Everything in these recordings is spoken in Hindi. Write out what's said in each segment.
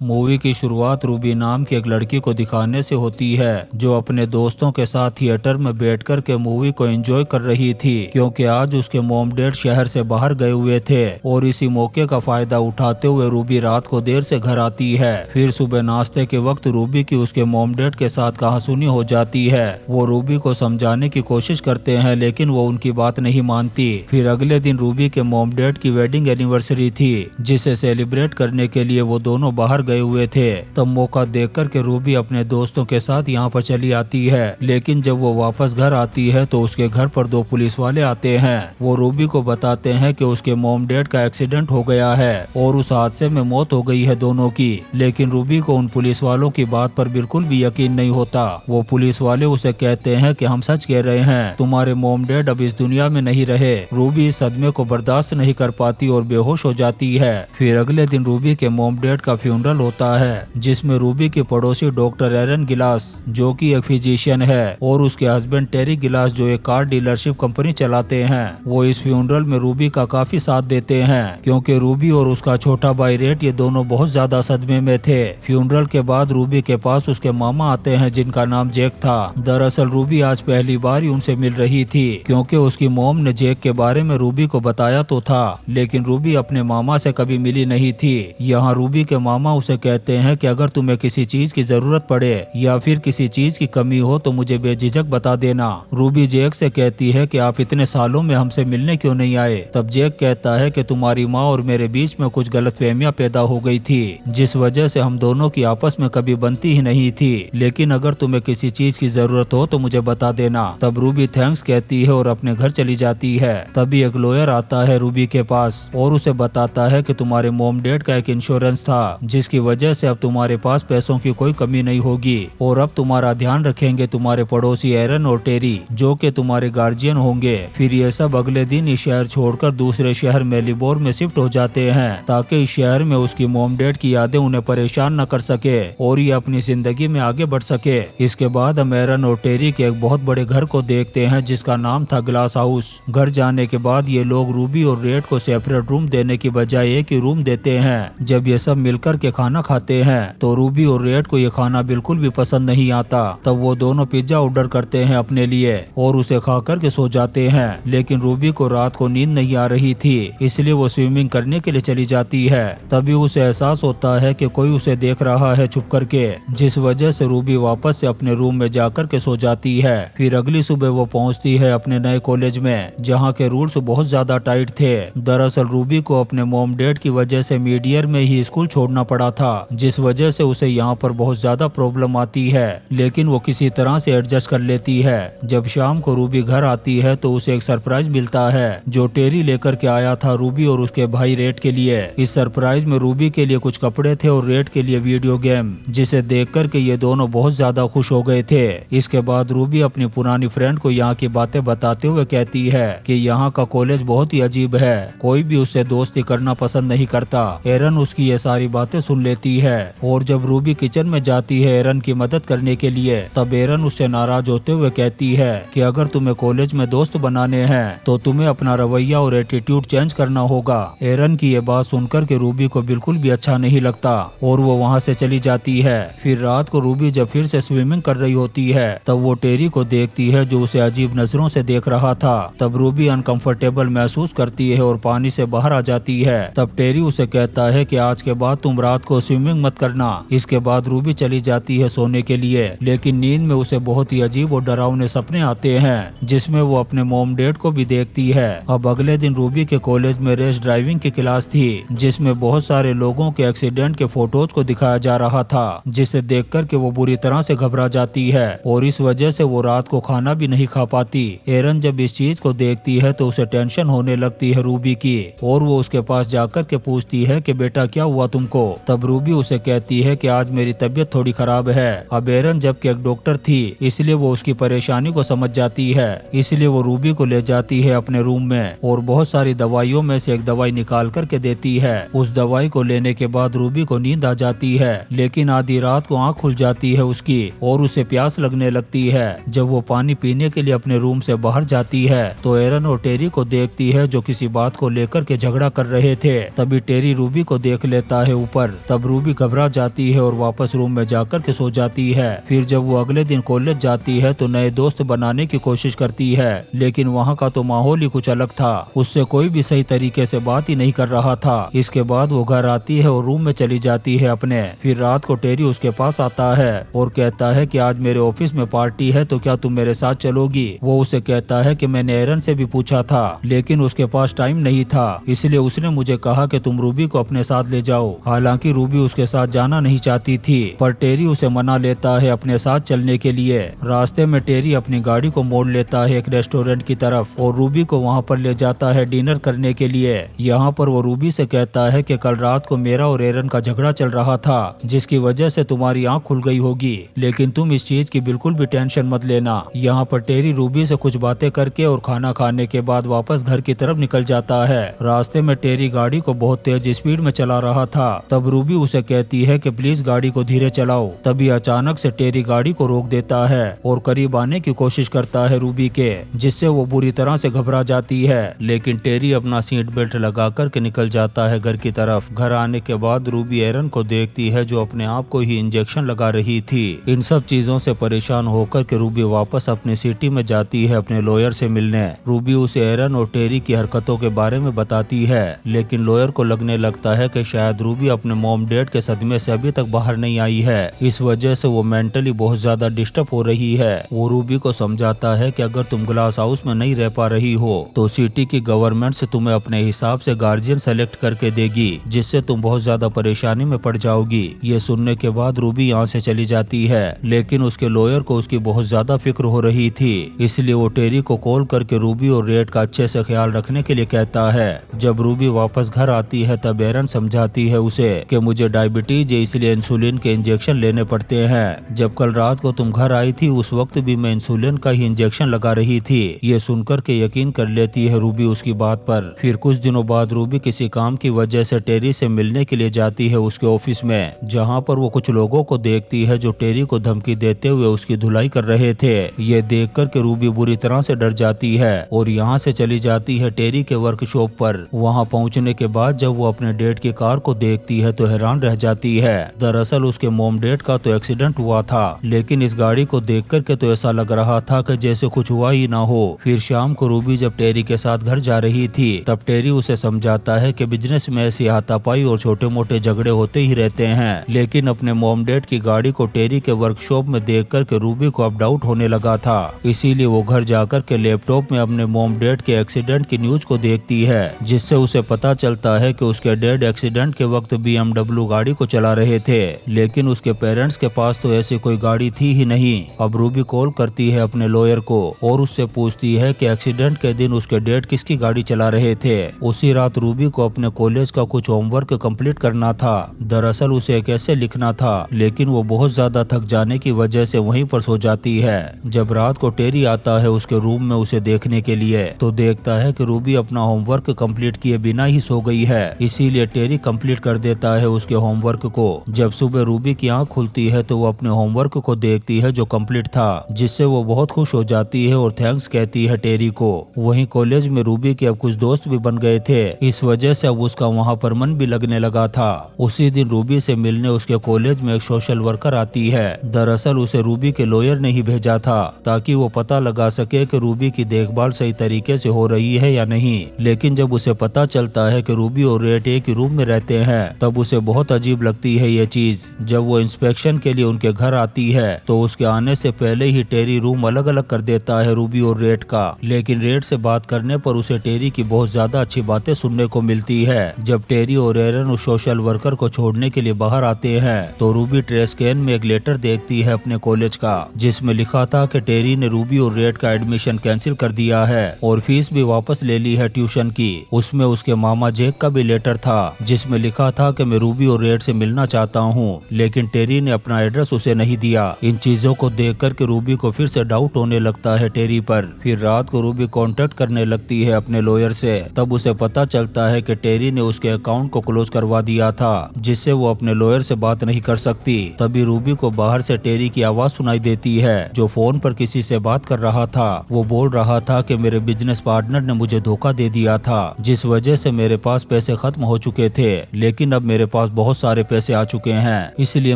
मूवी की शुरुआत रूबी नाम की एक लड़की को दिखाने से होती है जो अपने दोस्तों के साथ थिएटर में बैठकर के मूवी को एंजॉय कर रही थी, क्योंकि आज उसके मॉम डैड शहर से बाहर गए हुए थे और इसी मौके का फायदा उठाते हुए रूबी रात को देर से घर आती है। फिर सुबह नाश्ते के वक्त रूबी की उसके मॉम डैड के साथ कहासुनी हो जाती है। वो रूबी को समझाने की कोशिश करते हैं लेकिन वो उनकी बात नहीं मानती। फिर अगले दिन रूबी के मॉम डैड की वेडिंग एनिवर्सरी थी जिसे सेलिब्रेट करने के लिए वो दोनों बाहर गए हुए थे। तब मौका देखकर के रूबी अपने दोस्तों के साथ यहाँ पर चली आती है, लेकिन जब वो वापस घर आती है तो उसके घर पर दो पुलिस वाले आते हैं। वो रूबी को बताते हैं कि उसके मॉम डैड का एक्सीडेंट हो गया है और उस हादसे में मौत हो गई है दोनों की। लेकिन रूबी को उन पुलिस वालों की बात पर बिल्कुल भी यकीन नहीं होता। वो पुलिस वाले उसे कहते हैं कि हम सच कह रहे हैं, तुम्हारे मॉम डैड अब इस दुनिया में नहीं रहे। रूबी इस सदमे को बर्दाश्त नहीं कर पाती और बेहोश हो जाती है। फिर अगले दिन रूबी के मॉम डैड का फ्यूनरल होता है जिसमें रूबी के पड़ोसी डॉक्टर एरन गिलास, जो कि एक फिजिशियन है, और उसके हस्बैंड टेरी गिलास जो एक कार डीलरशिप कंपनी चलाते हैं, वो इस फ्यूनरल में रूबी का काफी साथ देते हैं क्योंकि रूबी और उसका छोटा भाई रेट ये दोनों बहुत ज्यादा सदमे में थे। फ्यूनरल के बाद रूबी के पास उसके मामा आते हैं जिनका नाम जैक था। दरअसल रूबी आज पहली बार ही उनसे मिल रही थी क्योंकि उसकी मॉम ने जैक के बारे में रूबी को बताया तो था, लेकिन रूबी अपने मामा से कभी मिली नहीं थी। यहाँ रूबी के मामा उसे कहते हैं कि अगर तुम्हें किसी चीज की जरूरत पड़े या फिर किसी चीज की कमी हो तो मुझे बेझिझक बता देना। रूबी जैक से कहती है कि आप इतने सालों में हमसे मिलने क्यों नहीं आए। तब जैक कहता है कि तुम्हारी माँ और मेरे बीच में कुछ गलतफहमियां पैदा हो गई थी जिस वजह से हम दोनों की आपस में कभी बनती ही नहीं थी, लेकिन अगर तुम्हें किसी चीज की जरूरत हो तो मुझे बता देना। तब रूबी थैंक्स कहती है और अपने घर चली जाती है। तभी एक लॉयर आता है रूबी के पास और उसे बताता है कि तुम्हारे मॉम डैड का एक इंश्योरेंस था जिसकी वजह से अब तुम्हारे पास पैसों की कोई कमी नहीं होगी और अब तुम्हारा ध्यान रखेंगे तुम्हारे पड़ोसी एरन और टेरी जो कि तुम्हारे गार्जियन होंगे। फिर ये सब अगले दिन इस शहर छोड़कर दूसरे शहर मेलिबोर्न में शिफ्ट हो जाते हैं ताकि इस शहर में उसकी मॉम डैड की यादें उन्हें परेशान न कर सके और ये अपनी जिंदगी में आगे बढ़ सके। इसके बाद हम एरन और टेरी के एक बहुत बड़े घर को देखते हैं जिसका नाम था ग्लास हाउस। घर जाने के बाद ये लोग रूबी और रेड को सेपरेट रूम देने की बजाय एक ही रूम देते हैं। जब ये सब मिलकर के खाना खाते हैं तो रूबी और रेड को ये खाना बिल्कुल भी पसंद नहीं आता। तब वो दोनों पिज्जा ऑर्डर करते हैं अपने लिए और उसे खा कर के सो जाते हैं। लेकिन रूबी को रात को नींद नहीं आ रही थी इसलिए वो स्विमिंग करने के लिए चली जाती है। तभी उसे एहसास होता है कि कोई उसे देख रहा है छुप करके, जिस वजह से रूबी वापस से अपने रूम में जाकर के सो जाती है। फिर अगली सुबह वो पहुंचती है अपने नए कॉलेज में जहाँ के रूल्स बहुत ज्यादा टाइट थे। दरअसल रूबी को अपने मॉम डैड की वजह से मिड ईयर में ही स्कूल छोड़ना पड़ा था जिस वजह से उसे यहाँ पर बहुत ज्यादा प्रॉब्लम आती है, लेकिन वो किसी तरह से एडजस्ट कर लेती है। जब शाम को रूबी घर आती है तो उसे एक सरप्राइज मिलता है जो टेरी लेकर के आया था रूबी और उसके भाई रेड के लिए। इस सरप्राइज में रूबी के लिए कुछ कपड़े थे और रेड के लिए वीडियो गेम, जिसे देख कर के ये दोनों बहुत ज्यादा खुश हो गए थे। इसके बाद रूबी अपनी पुरानी फ्रेंड को यहाँ की बातें बताते हुए कहती है कि यहाँ का कॉलेज बहुत ही अजीब है, कोई भी उससे दोस्ती करना पसंद नहीं करता। एरन उसकी ये सारी बातें सुन लेती है और जब रूबी किचन में जाती है एरन की मदद करने के लिए तब एरन उससे नाराज होते हुए कहती है कि अगर तुम्हें कॉलेज में दोस्त बनाने हैं तो तुम्हें अपना रवैया और एटीट्यूड चेंज करना होगा। एरन की ये बात सुनकर के रूबी को बिल्कुल भी अच्छा नहीं लगता और वो वहाँ से चली जाती है। फिर रात को रूबी जब फिर से स्विमिंग कर रही होती है तब वो टेरी को देखती है जो उसे अजीब नजरों से देख रहा था। तब रूबी अनकंफर्टेबल महसूस करती है और पानी से बाहर आ जाती है। तब टेरी उसे कहता है कि आज के बाद तुम रात को स्विमिंग मत करना। इसके बाद रूबी चली जाती है सोने के लिए, लेकिन नींद में उसे बहुत ही अजीब और डरावने सपने आते हैं जिसमें वो अपने मॉम डैड को भी देखती है। अब अगले दिन रूबी के कॉलेज में रेस ड्राइविंग की क्लास थी जिसमें बहुत सारे लोगों के एक्सीडेंट के फोटोज को दिखाया जा रहा था, जिसे देख कर के वो बुरी तरह से घबरा जाती है और इस वजह से वो रात को खाना भी नहीं खा पाती। एरन जब इस चीज को देखती है तो उसे टेंशन होने लगती है रूबी की और वो उसके पास जाकर के पूछती है कि बेटा क्या हुआ तुमको। तब रूबी उसे कहती है कि आज मेरी तबीयत थोड़ी खराब है। अब एरन जबकि एक डॉक्टर थी इसलिए वो उसकी परेशानी को समझ जाती है, इसलिए वो रूबी को ले जाती है अपने रूम में और बहुत सारी दवाइयों में से एक दवाई निकाल करके देती है। उस दवाई को लेने के बाद रूबी को नींद आ जाती है, लेकिन आधी रात को आँख खुल जाती है उसकी और उसे प्यास लगने लगती है। जब वो पानी पीने के लिए अपने रूम से बाहर जाती है तो एरन और टेरी को देखती है जो किसी बात को लेकर के झगड़ा कर रहे थे। तभी टेरी रूबी को देख लेता है ऊपर तब रूबी घबरा जाती है और वापस रूम में जाकर के सो जाती है। फिर जब वो अगले दिन कॉलेज जाती है तो नए दोस्त बनाने की कोशिश करती है, लेकिन वहाँ का तो माहौल ही कुछ अलग था। उससे कोई भी सही तरीके से बात ही नहीं कर रहा था। इसके बाद वो घर आती है और रूम में चली जाती है अपने। फिर रात को टेरी उसके पास आता है और कहता है कि आज मेरे ऑफिस में पार्टी है तो क्या तुम मेरे साथ चलोगी। वो उसे कहता है कि मैंने एरन से भी पूछा था लेकिन उसके पास टाइम नहीं था, इसलिए उसने मुझे कहा कि तुम रूबी को अपने साथ ले जाओ। हालांकि रूबी उसके साथ जाना नहीं चाहती थी, पर टेरी उसे मना लेता है अपने साथ चलने के लिए। रास्ते में टेरी अपनी गाड़ी को मोड़ लेता है एक रेस्टोरेंट की तरफ और रूबी को वहाँ पर ले जाता है डिनर करने के लिए। यहाँ पर वो रूबी से कहता है कि कल रात को मेरा और एरन का झगड़ा चल रहा था जिसकी वजह से तुम्हारी आंख खुल गई होगी, लेकिन तुम इस चीज की बिल्कुल भी टेंशन मत लेना। यहाँ पर टेरी रूबी से कुछ बातें करके और खाना खाने के बाद वापस घर की तरफ निकल जाता है। रास्ते में टेरी गाड़ी को बहुत तेज स्पीड में चला रहा था। तब रूबी उसे कहती है कि प्लीज गाड़ी को धीरे चलाओ। तभी अचानक से टेरी गाड़ी को रोक देता है और करीब आने की कोशिश करता है रूबी के, जिससे वो बुरी तरह से घबरा जाती है। लेकिन टेरी अपना सीट बेल्ट लगा करके निकल जाता है घर की तरफ। घर आने के बाद रूबी एरन को देखती है जो अपने आप को ही इंजेक्शन लगा रही थी। इन सब चीजों से परेशान होकर के रूबी वापस अपनी सिटी में जाती है अपने लॉयर से मिलने। रूबी उसे एरन और टेरी की हरकतों के बारे में बताती है, लेकिन लॉयर को लगने लगता है कि शायद रूबी अपने मॉम डैड के सदमे से अभी तक बाहर नहीं आई है, इस वजह से वो मेंटली बहुत ज्यादा डिस्टर्ब हो रही है। वो रूबी को समझाता है कि अगर तुम ग्लास हाउस में नहीं रह पा रही हो तो सिटी की गवर्नमेंट से तुम्हें अपने हिसाब से गार्जियन सेलेक्ट करके देगी, जिससे तुम बहुत ज्यादा परेशानी में पड़ जाओगी। ये सुनने के बाद रूबी यहाँ से चली जाती है, लेकिन उसके लॉयर को उसकी बहुत ज्यादा फिक्र हो रही थी, इसलिए वो टेरी को कॉल करके रूबी और रेड का अच्छे से ख्याल रखने के लिए कहता है। जब रूबी वापस घर आती है तब एरन समझाती है उसे कि मुझे डायबिटीज है इसलिए इंसुलिन के इंजेक्शन लेने पड़ते हैं। जब कल रात को तुम घर आई थी उस वक्त भी मैं इंसुलिन का ही इंजेक्शन लगा रही थी। ये सुनकर के यकीन कर लेती है रूबी उसकी बात पर। फिर कुछ दिनों बाद रूबी किसी काम की वजह से टेरी से मिलने के लिए जाती है उसके ऑफिस में, जहाँ पर वो कुछ लोगों को देखती है जो टेरी को धमकी देते हुए उसकी धुलाई कर रहे थे। ये देख कर के रूबी बुरी तरह से डर जाती है और यहाँ से चली जाती है टेरी के वर्कशॉप पर। वहाँ पहुँचने के बाद जब वो अपने डैड की कार को देखती है तो हैरान रह जाती है। दरअसल उसके मॉम डैड का तो एक्सीडेंट हुआ था, लेकिन इस गाड़ी को देख कर के तो ऐसा लग रहा था कि जैसे कुछ हुआ ही ना हो। फिर शाम को रूबी जब टेरी के साथ घर जा रही थी तब टेरी उसे समझाता है कि बिजनेस में ऐसी हाथापाई और छोटे मोटे झगड़े होते ही रहते हैं, लेकिन अपने मॉम डैड की गाड़ी को टेरी के वर्कशॉप में देख कर के रूबी को अब डाउट होने लगा था। इसीलिए वो घर जाकर के लैपटॉप में अपने मॉम डैड के एक्सीडेंट की न्यूज को देखती है, जिससे उसे पता चलता है कि उसके डैड एक्सीडेंट के वक्त BMW गाड़ी को चला रहे थे, लेकिन उसके पेरेंट्स के पास तो ऐसी कोई गाड़ी थी ही नहीं। अब रूबी कॉल करती है अपने लॉयर को और उससे पूछती है कि एक्सीडेंट के दिन उसके डैड किसकी गाड़ी चला रहे थे। उसी रात रूबी को अपने कॉलेज का कुछ होमवर्क कंप्लीट करना था। दरअसल उसे एक ऐसे लिखना था, लेकिन वो बहुत ज्यादा थक जाने की वजह से वहीं पर सो जाती है। जब रात को टेरी आता है उसके रूम में उसे देखने के लिए तो देखता है कि रूबी अपना होमवर्क कंप्लीट किए बिना ही सो गई है, इसीलिए टेरी कंप्लीट कर देता है उसके होमवर्क को। जब सुबह रूबी की आंख खुलती है तो वो अपने होमवर्क को देखती है जो कंप्लीट था, जिससे वो बहुत खुश हो जाती है और थैंक्स कहती है टेरी को। वहीं कॉलेज में रूबी के अब कुछ दोस्त भी बन गए थे, इस वजह से अब उसका वहाँ पर मन भी लगने लगा था। उसी दिन रूबी से मिलने उसके कॉलेज में एक सोशल वर्कर आती है। दरअसल उसे रूबी के लॉयर ने ही भेजा था ताकि वो पता लगा सके कि रूबी की देखभाल सही तरीके से हो रही है या नहीं। लेकिन जब उसे पता चलता है कि रूबी और रेट एक ही रूम में रहते हैं तब उसे बहुत अजीब लगती है ये चीज। जब वो इंस्पेक्शन के लिए उनके घर आती है तो उसके आने से पहले ही टेरी रूम अलग अलग कर देता है रूबी और रेट का, लेकिन रेट से बात करने पर उसे टेरी की बहुत ज्यादा अच्छी बातें सुनने को मिलती है। जब टेरी और एरन उस सोशल वर्कर को छोड़ने के लिए बाहर आते हैं तो रूबी ट्रेस कैन में एक लेटर देखती है अपने कॉलेज का, जिसमें लिखा था कि टेरी ने रूबी और रेट का एडमिशन कैंसिल कर दिया है और फीस भी वापस ले ली है ट्यूशन की। उसमें उसके मामा जैक का भी लेटर था जिसमें लिखा था कि मैं रूबी और रेट से मिलना चाहता हूँ, लेकिन टेरी ने अपना एड्रेस उसे नहीं दिया। इन चीजों को देख कर के रूबी को फिर से डाउट होने लगता है टेरी पर। फिर रात को रूबी कांटेक्ट करने लगती है अपने लॉयर से। तब उसे पता चलता है कि टेरी ने उसके अकाउंट को क्लोज करवा दिया था, जिससे वो अपने लॉयर से बात नहीं कर सकती। तभी रूबी को बाहर से टेरी की आवाज सुनाई देती है जो फोन पर किसी से बात कर रहा था। वो बोल रहा था कि मेरे बिजनेस पार्टनर ने मुझे धोखा दे दिया था, जिस वजह से मेरे पास पैसे खत्म हो चुके थे, लेकिन अब मेरे पास बहुत सारे पैसे आ चुके हैं, इसलिए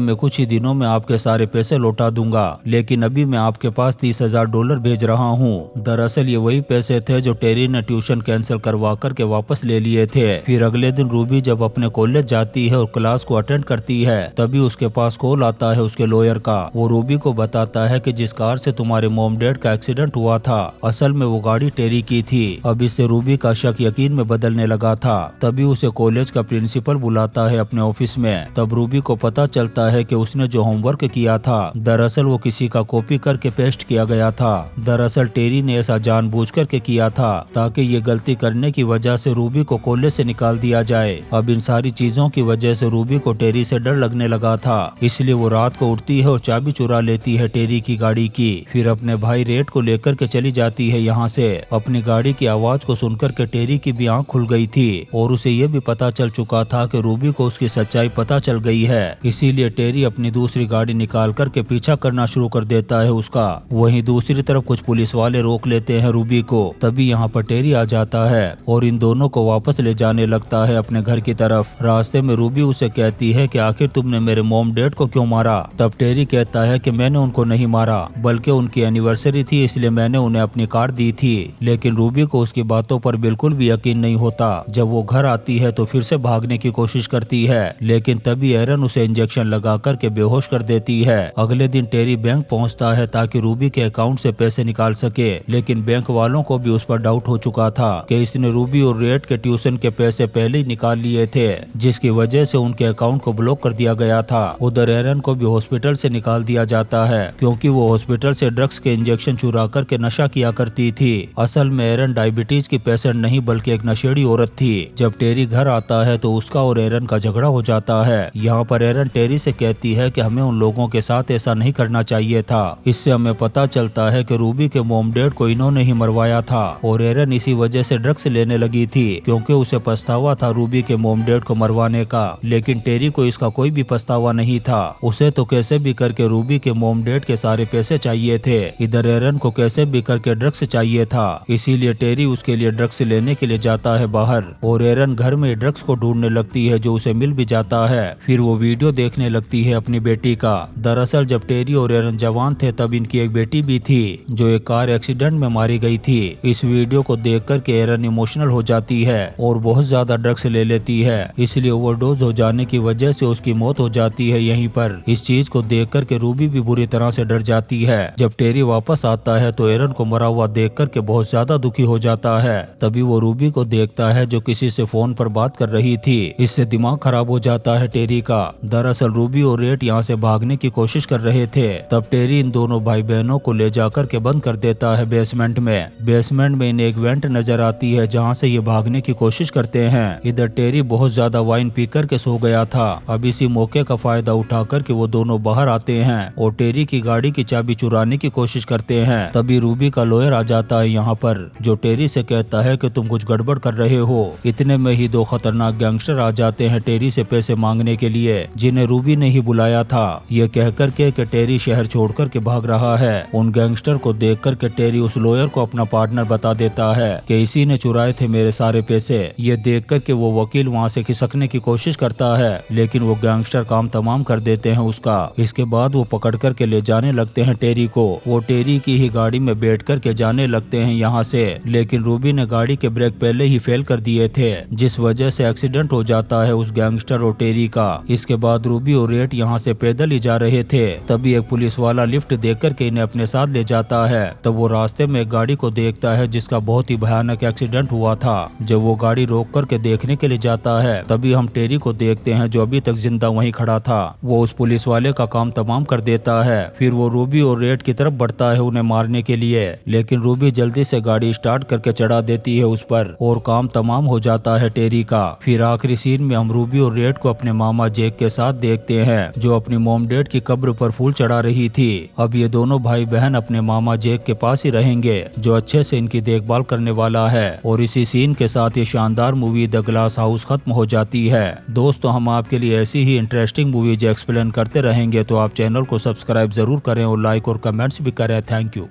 मैं कुछ ही दिनों में आपके सारे पैसे लौटा दूंगा, लेकिन अभी मैं आपके पास $30,000 भेज रहा हूँ। दरअसल ये वही पैसे थे जो टेरी ने ट्यूशन कैंसिल करवा करके वापस ले लिए थे। फिर अगले दिन रूबी जब अपने कॉलेज जाती है और क्लास को अटेंड करती है, तभी उसके पास कॉल आता है उसके लॉयर का। वो रूबी को बताता है कि जिस कार से तुम्हारे मॉम डैड का एक्सीडेंट हुआ था, असल में वो गाड़ी टेरी की थी। अब इससे रूबी का शक यकीन में बदलने लगा था। तभी उसे कॉलेज का प्रिंसिपल बुलाता है अपने ऑफिस में। तब रूबी को पता चलता है कि उसने जो होमवर्क किया था, दरअसल वो किसी का कॉपी करके पेस्ट किया गया था। दरअसल टेरी ने ऐसा जानबूझकर के किया था ताकि ये गलती करने की वजह से रूबी को कॉलेज से निकाल दिया जाए। अब इन सारी चीजों की वजह से रूबी को टेरी से डर लगने लगा था, इसलिए वो रात को उठती है और चाबी चुरा लेती है टेरी की गाड़ी की। फिर अपने भाई रेड को लेकर के चली जाती है यहाँ से। अपनी गाड़ी की आवाज को सुनकर के टेरी की भी आंख खुल गई थी और उसे ये भी पता चल चुका था कि रूबी को उसकी सच्चाई पता चल गई है। इसीलिए टेरी अपनी दूसरी गाड़ी निकाल करके पीछा करना शुरू कर देता है उसका। वहीं दूसरी तरफ कुछ पुलिस वाले रोक लेते हैं रूबी को। तभी यहाँ पर टेरी आ जाता है और इन दोनों को वापस ले जाने लगता है अपने घर की तरफ। रास्ते में रूबी उसे कहती है कि आखिर तुमने मेरे मॉम डैड को क्यों मारा? तब टेरी कहता है कि मैंने उनको नहीं मारा, बल्कि उनकी एनिवर्सरी थी इसलिए मैंने उन्हें अपनी कार दी थी। लेकिन रूबी को उसकी बातों पर बिल्कुल भी यकीन नहीं होता। जब वो घर आती है तो फिर से भागने की कोशिश करती है, लेकिन तभी एरन उसे इंजेक्शन लगा करके बेहोश कर देती है। अगले दिन टेरी बैंक पहुंचता है ताकि रूबी के अकाउंट से पैसे निकाल सके, लेकिन बैंक वालों को भी उस पर डाउट हो चुका था कि इसने रूबी और रेड के ट्यूशन के पैसे पहले ही निकाल लिए थे, जिसकी वजह से उनके अकाउंट को ब्लॉक कर दिया गया था। उधर एरन को भी हॉस्पिटल से निकाल दिया जाता है क्योंकि वो हॉस्पिटल से ड्रग्स के इंजेक्शन चुरा करके नशा किया करती थी। असल में एरन डायबिटीज की पेशेंट नहीं बल्कि एक नशेड़ी औरत थी। जब टेरी घर आता है तो उसका और एरन का झगड़ा हो जाता है। यहाँ पर एरन टेरी से कहती है कि हमें उन लोगों के साथ ऐसा नहीं करना चाहिए था। इससे हमें पता चलता है कि रूबी के मॉम डैड को इन्होंने ही मरवाया था और एरन इसी वजह से ड्रग्स लेने लगी थी क्योंकि उसे पछतावा था रूबी के मॉम डैड को मरवाने का। लेकिन टेरी को इसका कोई भी पछतावा नहीं था। उसे तो कैसे भी करके रूबी के मॉम डैड के सारे पैसे चाहिए थे, इधर एरन को कैसे भी करके ड्रग्स चाहिए था। इसीलिए टेरी उसके लिए ड्रग्स लेने के लिए जाता है बाहर और एरन घर में ड्रग्स को ढूंढने लगती है जो उसे मिल भी जाता है। फिर वो वीडियो देखने लगती है अपनी बेटी का। दरअसल जब टेरी और एरन जवान थे तब इनकी एक बेटी भी थी जो एक कार एक्सीडेंट में मारी गई थी। इस वीडियो को देख कर के एरन इमोशनल हो जाती है और बहुत ज्यादा ड्रग्स ले लेती है, इसलिए ओवरडोज हो जाने की वजह से उसकी मौत हो जाती है यहीं पर। इस चीज को देख कर के रूबी भी बुरी तरह से डर जाती है। जब टेरी वापस आता है तो एरन को मरा हुआ देख कर के बहुत ज्यादा दुखी हो जाता है। तभी वो रूबी को देखता है जो किसी से फोन पर बात कर रही थी। इससे दिमाग खराब हो जाता है टेरी का। दरअसल रूबी और रेड यहाँ से भागने की कोशिश कर रहे थे। तब टेरी इन दोनों भाई बहनों को ले जाकर के बंद कर देता है बेसमेंट में। बेसमेंट में इन्हें एक वेंट नजर आती है जहाँ से ये भागने की कोशिश करते हैं। इधर टेरी बहुत ज्यादा वाइन पी कर के सो गया था। अब इसी मौके का फायदा उठा कर के वो दोनों बाहर आते हैं और टेरी की गाड़ी की चाबी चुराने की कोशिश करते हैं। तभी रूबी का लॉयर आ जाता है यहाँ पर, जो टेरी से कहता है कि तुम कुछ गड़बड़ कर रहे हो। इतने में ही दो खतरनाक गैंगस्टर आ जाते हैं टेरी से पैसे मांगने के लिए, जिन्हें रूबी ने ही बुलाया था। ये कहकर के कि टेरी शहर छोड़कर के भाग रहा है। उन गैंगस्टर को देखकर के टेरी उस लॉयर को अपना पार्टनर बता देता है कि इसी ने चुराए थे मेरे सारे पैसे। ये देखकर के वो वकील वहाँ से खिसकने की कोशिश करता है, लेकिन वो गैंगस्टर काम तमाम कर देते हैं उसका। इसके बाद वो पकड़ कर के ले जाने लगते हैं टेरी को। वो टेरी की ही गाड़ी में बैठ कर के जाने लगते हैं यहाँ से, लेकिन रूबी ने गाड़ी के ब्रेक पहले ही फेल कर दिए थे, जिस वजह से एक्सीडेंट हो जाता है उस गैंगस्टर और टेरी का। इसके बाद रूबी और रेड यहाँ से पैदल ही जा रहे थे। तभी एक पुलिस वाला लिफ्ट देख कर के इन्हें अपने साथ ले जाता है। तब वो रास्ते में एक गाड़ी को देखता है जिसका बहुत ही भयानक एक्सीडेंट हुआ था। जब वो गाड़ी रोक कर के देखने के लिए जाता है तभी हम टेरी को देखते हैं जो अभी तक जिंदा वहीं खड़ा था। वो उस पुलिस वाले का काम तमाम कर देता है। फिर वो रूबी और रेड की तरफ बढ़ता है उन्हें मारने के लिए, लेकिन रूबी जल्दी से गाड़ी स्टार्ट करके चढ़ा देती है उस पर और काम तमाम हो जाता है टेरी का। फिर आखिरी सीन में हम रूबी और रेड को अपने मामा जैक के साथ देखते हैं जो अपनी मॉम डैड की कब्र पर फूल चढ़ा रही थी। अब ये दोनों भाई बहन अपने मामा जैक के पास ही रहेंगे जो अच्छे से इनकी देखभाल करने वाला है। और इसी सीन के साथ ये शानदार मूवी द ग्लास हाउस खत्म हो जाती है। दोस्तों, हम आपके लिए ऐसी ही इंटरेस्टिंग मूवीज एक्सप्लेन करते रहेंगे, तो आप चैनल को सब्सक्राइब जरूर करें और लाइक और कमेंट्स भी करें। Thank you.